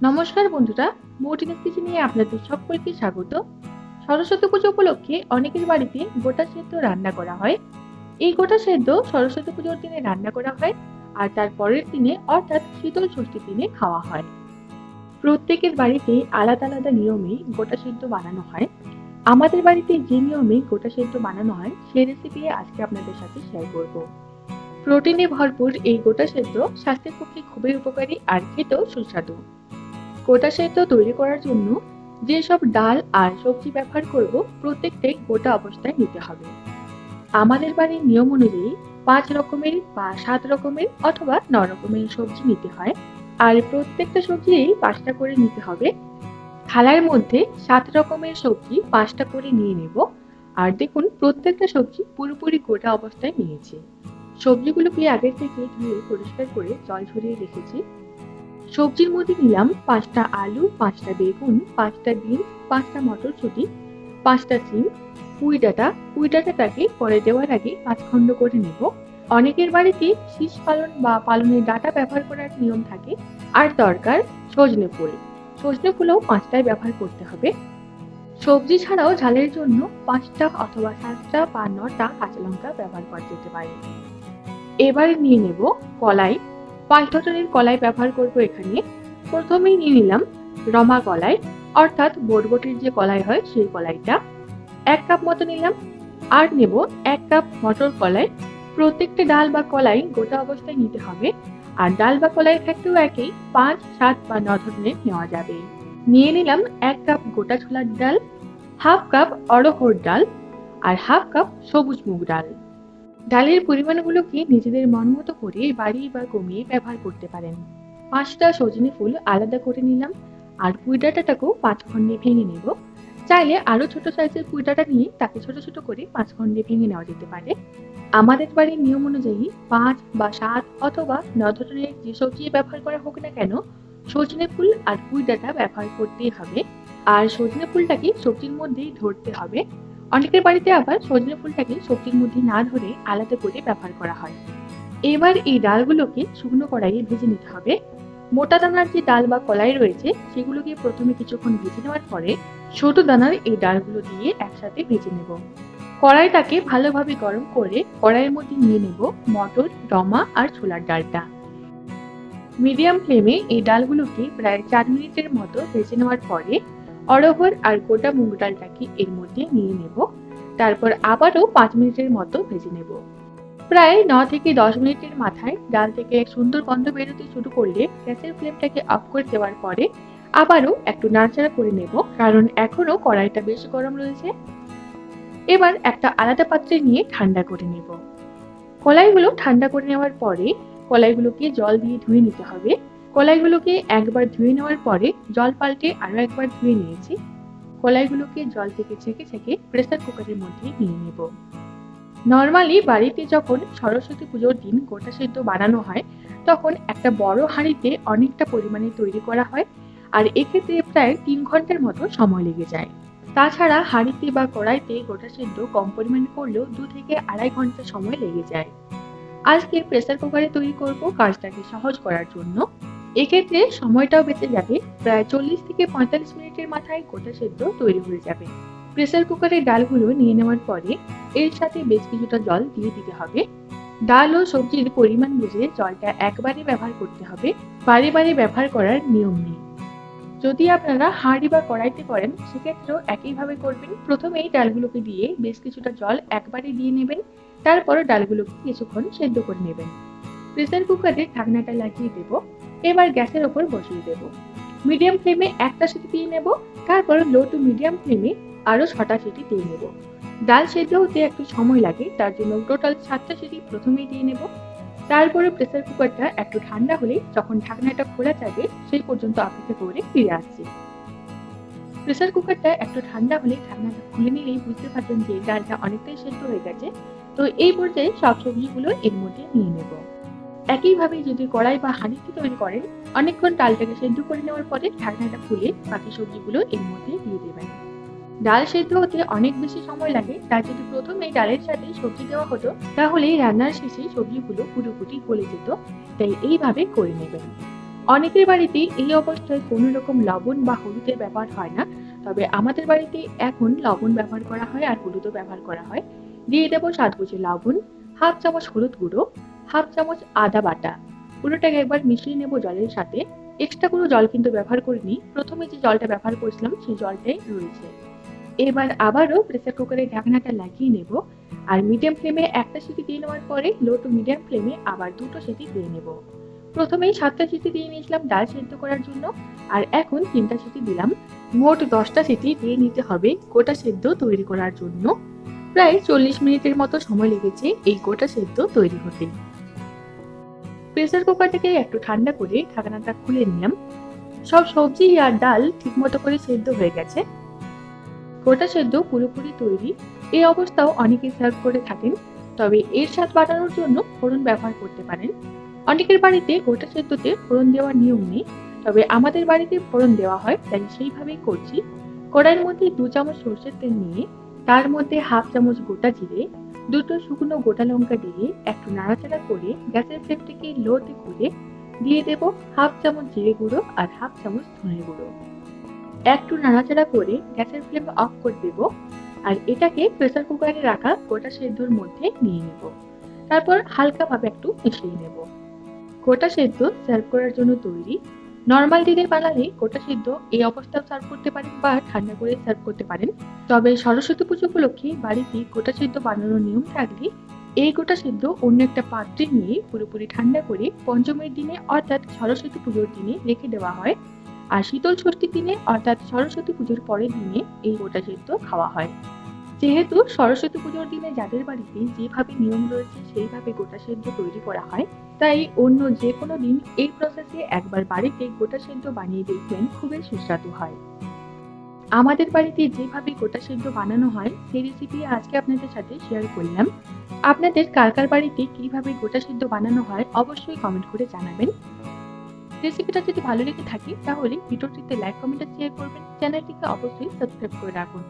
নমস্কার বন্ধুরা, মৌটিনাস কিচেনে আপনাদের সকলকে স্বাগত। সরস্বতী পুজো উপলক্ষে অনেকের বাড়িতে গোটা সেদ্ধ রান্না করা হয়। এই গোটা সেদ্ধ সরস্বতী পুজোর দিনে রান্না করা হয় আর তার পরের দিনে অর্থাৎ শীতল ষষ্ঠীর দিনে খাওয়া হয়। প্রত্যেকের বাড়িতে আলাদা আলাদা নিয়মে গোটা সেদ্ধ বানানো হয়। আমাদের বাড়িতে যে নিয়মে গোটা সেদ্ধ বানানো হয় সেই রেসিপি আজকে আপনাদের সাথে শেয়ার করব। প্রোটিনে ভরপুর এই গোটা সেদ্ধ স্বাস্থ্যের পক্ষে খুবই উপকারী আর খেতেও সুস্বাদু। গোটা সেদ্ধ তৈরি করার জন্য যেসব ডাল আর সবজি ব্যবহার করব প্রত্যেকটাই গোটা অবস্থায় নিতে হবে। আমাদের বাড়ির নিয়ম অনুযায়ী 5 রকমের বা 7 রকমের অথবা 9 রকমের সবজি নিতে হয়, আর প্রত্যেকটা সবজি 5টা করে নিতে হবে। থালার মধ্যে 7 রকমের সবজি 5টা করে নিয়ে নেব। আর দেখুন, প্রত্যেকটা সবজি পুরোপুরি গোটা অবস্থায় নিয়েছি। সবজিগুলোকে আগে থেকে ধুয়ে পরিষ্কার করে জল ঝরিয়ে রেখেছি। সবজির মধ্যে নিলাম 5টা আলু, 5টা বেগুন, 5টা বিনস, 5টা মটরশুঁটি, 5টা সিম, পুঁই ডাঁটাটাকে পরে দেওয়ার আগে 5 খণ্ড করে নেব। অনেকের বাড়িতে শীষ পালন বা পালনের ডাঁটা ব্যবহার করার নিয়ম থাকে। আর দরকার সজনে ফুল। সজনে ফুলও 5টাই ব্যবহার করতে হবে। সবজি ছাড়াও ঝালের জন্য 5টা অথবা 7টা বা 9টা কাঁচা লঙ্কা ব্যবহার করা যেতে পারে। এবার নিয়ে নেব কলাই। 5 ধরনের কলাই ব্যবহার করব এখানে। প্রথমেই নিয়ে নিলাম রমা কলাই, অর্থাৎ বরবটির যে কলাই হয় সেই কলাইটা 1 কাপ মতো নিলাম। আর নেব 1 কাপ মটর কলাই। প্রত্যেকটা ডাল বা কলাই গোটা অবস্থায় নিতে হবে। আর ডাল বা কলাইয়ের ক্ষেত্রেও একই, 5, 7 বা 9 ধরনের নেওয়া যাবে। নিয়ে নিলাম 1 কাপ গোটা ছোলার ডাল, হাফ কাপ অড়হর ডাল আর হাফ কাপ সবুজ মুগ ডাল। ডালের পরিমাণগুলোকে নিজেদের মন মতো করে বাড়িয়ে বা কমিয়ে ব্যবহার করতে পারেন। 5টা সজনে ফুল আলাদা করে নিলাম। আর পুঁই ডাঁটাটাকেও 5 খণ্ডে ভেঙে নেব। চাইলে আরো ছোট সাইজের পুঁই ডাঁটা নিয়ে তাকে ছোট ছোট করে 5 খণ্ডে ভেঙে নেওয়া যেতে পারে। আমাদের বাড়ির নিয়ম অনুযায়ী 5 বা 7 অথবা 9 ধরনের যে সবজি ব্যবহার করা হোক না কেন, সজনে ফুল আর পুঁই ডাঁটা ব্যবহার করতেই হবে। আর সজনে ফুলটাকে সবজির মধ্যেই ধরতে হবে। অনেকের বাড়িতে আবার সজনে ফুলটাকে সবজির মধ্যে না ধরে আলাদা করে ব্যবহার করা হয়। এবার এই ডালগুলোকে শুকনো কড়াইয়ে ভেজে নিতে হবে। মোটা দানার যে ডাল বা কলাই রয়েছে সেগুলোকে প্রথমে কিছুক্ষণ ভেজে নেওয়ার পরে ছোট দানার এই ডালগুলো দিয়ে একসাথে ভেজে নেব। কড়াইটাকে ভালোভাবে গরম করে কড়াইয়ের মধ্যে নিয়ে নেব মটর, রমা আর ছোলার ডালটা। মিডিয়াম ফ্লেমে এই ডালগুলোকে প্রায় 4 মিনিটের মতো ভেজে নেওয়ার পরে অড়হর আর গোটা মুগ ডালটাকে এর মধ্যে নিয়ে নেব। তারপর আবারও 5 মিনিটের মতো ভেজে নেব। প্রায় 9 থেকে 10 মিনিটের মাথায় ডাল থেকে এক সুন্দর গন্ধ বেরোতে শুরু করলে গ্যাসের ফ্লেমটাকে অফ করে দেওয়ার পরে আবারও একটু নাড়াচাড়া করে নেব, কারণ এখনো কড়াইটা বেশ গরম রয়েছে। এবার একটা আলাদা পাত্রে নিয়ে ঠান্ডা করে নেব। কলাইগুলো ঠান্ডা করে নেওয়ার পরে কলাইগুলোকে জল দিয়ে ধুয়ে নিতে হবে। কলাইগুলোকে একবার ধুয়ে নেওয়ার পরে জল পাল্টে আরো একবার ধুয়ে নিয়েছি। কলাইগুলোকে জল থেকে ছেঁকে ছেঁকে প্রেসার কুকারের মধ্যে নিয়ে নেব। নরমালি বাড়িতে যখন সরস্বতী পুজোর দিন গোটা সেদ্ধ বানানো হয় তখন একটা বড় হাঁড়িতে অনেকটা পরিমাণে তৈরি করা হয়। আর এক্ষেত্রে প্রায় 3 ঘন্টার মতো সময় লেগে যায়। তাছাড়া হাঁড়িতে বা কড়াইতে গোটা সেদ্ধ কম পরিমাণে করলেও 2 থেকে 2.5 ঘন্টা সময় লেগে যায়। আজকে প্রেসার কুকারে তৈরি করব কাজটাকে সহজ করার জন্য। এক্ষেত্রে সময়টাও বেঁচে যাবে। প্রায় 40 থেকে 45 মিনিটের মাথায় গোটা সেদ্ধ তৈরি হয়ে যাবে। প্রেসার কুকারের ডালগুলো নিয়ে নেওয়ার পরে এর সাথে বেশ কিছুটা জল দিয়ে দিতে হবে। ডাল ও সবজির পরিমাণ বুঝে জলটা একবারে ব্যবহার করতে হবে, বারে বারে ব্যবহার করার নিয়ম নেই। যদি আপনারা হাঁড়ি বা কড়াইতে করেন সেক্ষেত্রেও একইভাবে করবেন। প্রথমেই ডালগুলোকে দিয়ে বেশ কিছুটা জল একবারে দিয়ে নেবেন, তারপর ডালগুলোকে কিছুক্ষণ সেদ্ধ করে নেবেন। প্রেসার কুকারে ঢাকনাটা লাগিয়ে দেব। এবার গ্যাসের ওপর বসিয়ে দেব। মিডিয়াম ফ্লেমে একটা সিটি দিয়ে নেব, তারপর লো টু মিডিয়াম ফ্লেমে আরো 6টা সিটি দিয়ে নেব। ডাল সেদ্ধ হতে একটু সময় লাগে, তার জন্য টোটাল 7টা সিটি প্রথমেই দিয়ে নেব। তারপরে প্রেসার কুকারটা একটু ঠান্ডা হলে যখন ঢাকনাটা খোলা যাবে সেই পর্যন্ত অপেক্ষা করে ফিরে আসছি। প্রেসার কুকারটা একটু ঠান্ডা হলে ঢাকনাটা খুলে নিলেই বুঝতে পারবেন যে ডালটা অনেকটাই সেদ্ধ হয়ে গেছে। তো এই পর্যায়ে সব সবজিগুলো এর মধ্যে নিয়ে নেব। একইভাবে যদি কড়াই বা হাঁড়িতে তৈরি করেন, অনেকক্ষণ ডালটাকে সেদ্ধ করে নেওয়ার পরে ঢাকনাটা খুলে বাকি সবজিগুলো এর মধ্যে দিয়ে দেবেন। ডাল সেদ্ধ হতে অনেক বেশি সময় লাগে, তাই যদি প্রথমে ডালের সাথে সবজি দেওয়া হতো তাহলে রান্নার শেষে সবজিগুলো পুরোপুরি গলে যেত। তাই এইভাবে করে নেবেন। অনেকের বাড়িতে এই অবস্থায় কোনো রকম লবণ বা হলুদের ব্যবহার হয় না, তবে আমাদের বাড়িতে এখন লবণ ব্যবহার করা হয় আর হলুদও ব্যবহার করা হয়। দিয়ে দেবো স্বাদ বুঝে লবণ, হাফ চামচ হলুদ গুঁড়ো, হাফ চামচ আদা বাটা। পুরোটাকে একবার মিশিয়ে নেব জলের সাথে। এক্সট্রা কোনো জল কিন্তু ব্যবহার করিনি, প্রথমে যে জলটা ব্যবহার করেছিলাম সেই জলটাই রয়েছে। এবার আবারও প্রেসার কুকারের ঢাকনাটা লাগিয়ে নেব, আর মিডিয়াম ফ্লেমে একটা সিটি দিয়ে নেওয়ার পরে লো টু মিডিয়াম ফ্লেমে আবার দুটো সিটি দিয়ে নেব। প্রথমেই 7টা সিটি দিয়ে নিয়েছিলাম ডাল সেদ্ধ করার জন্য, আর এখন 3টা সিটি দিলাম। মোট 10টা সিটি দিয়ে নিতে হবে গোটা সেদ্ধ তৈরি করার জন্য। প্রায় 40 মিনিটের মতো সময় লেগেছে এই গোটা সেদ্ধ তৈরি হতে। প্রেসার কুকারটাকে একটু ঠান্ডা করে ঢাকনাটা খুলে নিলাম। সব সবজি আর ডাল ঠিকমতো করে সেদ্ধ হয়ে গেছে। গোটা সেদ্ধ পুরোপুরি তৈরি। এই অবস্থাও অনেকে সার্ভ করে থাকেন, তবে এর স্বাদ বাড়ানোর জন্য ফোড়ন ব্যবহার করতে পারেন। অনেকের বাড়িতে গোটা সেদ্ধতে ফোড়ন দেওয়ার নিয়ম নেই, তবে আমাদের বাড়িতে ফোড়ন দেওয়া হয়, তাই সেইভাবেই করছি। কড়াইয়ের মধ্যে 2 চামচ সরষের তেল নিয়ে তার মধ্যে হাফ চামচ গোটা জিরে, দুটো শুকনো গোটা লঙ্কা দিয়ে একটু নাড়াচাড়া করে গ্যাসের ফ্লেমটাকে লোতে করে দিয়ে দেব হাফ চামচ জিরে গুঁড়ো আর হাফ চামচ ধনে গুঁড়ো। একটু নাড়াচাড়া করে গ্যাসের ফ্লেম অফ করে দেব, আর এটাকে প্রেসার কুকারে রাখা গোটা সেদ্ধর মধ্যে নিয়ে নেব। তারপর হালকাভাবে একটু মিশিয়ে নেব। গোটা সেদ্ধ সার্ভ করার জন্য তৈরি। নর্মাল দিনে বানালে গোটা সেদ্ধ এই অবস্থাও সার্ভ করতে পারেন বা ঠান্ডা করে সার্ভ করতে পারেন। তবে সরস্বতী পুজো উপলক্ষে বাড়িতে গোটা সেদ্ধ বানানোর নিয়ম থাকলে এই গোটা সেদ্ধ অন্য একটা পাত্রে নিয়ে পুরোপুরি ঠান্ডা করে পঞ্চমীর দিনে অর্থাৎ সরস্বতী পুজোর দিনে রেখে দেওয়া হয়। আর শীতল ষষ্ঠীর দিনে অর্থাৎ সরস্বতী পুজোর পরের দিনে এই গোটা সেদ্ধ খাওয়া হয়। যেহেতু সরস্বতী পুজোর দিনে যাদের বাড়িতে যেভাবে নিয়ম রয়েছে সেইভাবে গোটা সেদ্ধ তৈরি করা হয়, তাই অন্য যে কোনো দিন এই প্রসেসে একবার বাড়িতে গোটা সেদ্ধ বানিয়ে দেখবেন, খুবই সুস্বাদু হয়। আমাদের বাড়িতে যেভাবে গোটা সেদ্ধ বানানো হয় সেই রেসিপি আজকে আপনাদের সাথে শেয়ার করলাম। আপনাদের কার কার বাড়িতে কিভাবে গোটা সেদ্ধ বানানো হয় অবশ্যই কমেন্ট করে জানাবেন। রেসিপিটা যদি ভালো লেগে থাকে তাহলে ভিডিওটিতে লাইক, কমেন্ট আর শেয়ার করবেন। চ্যানেলটিকে অবশ্যই সাবস্ক্রাইব করে রাখুন।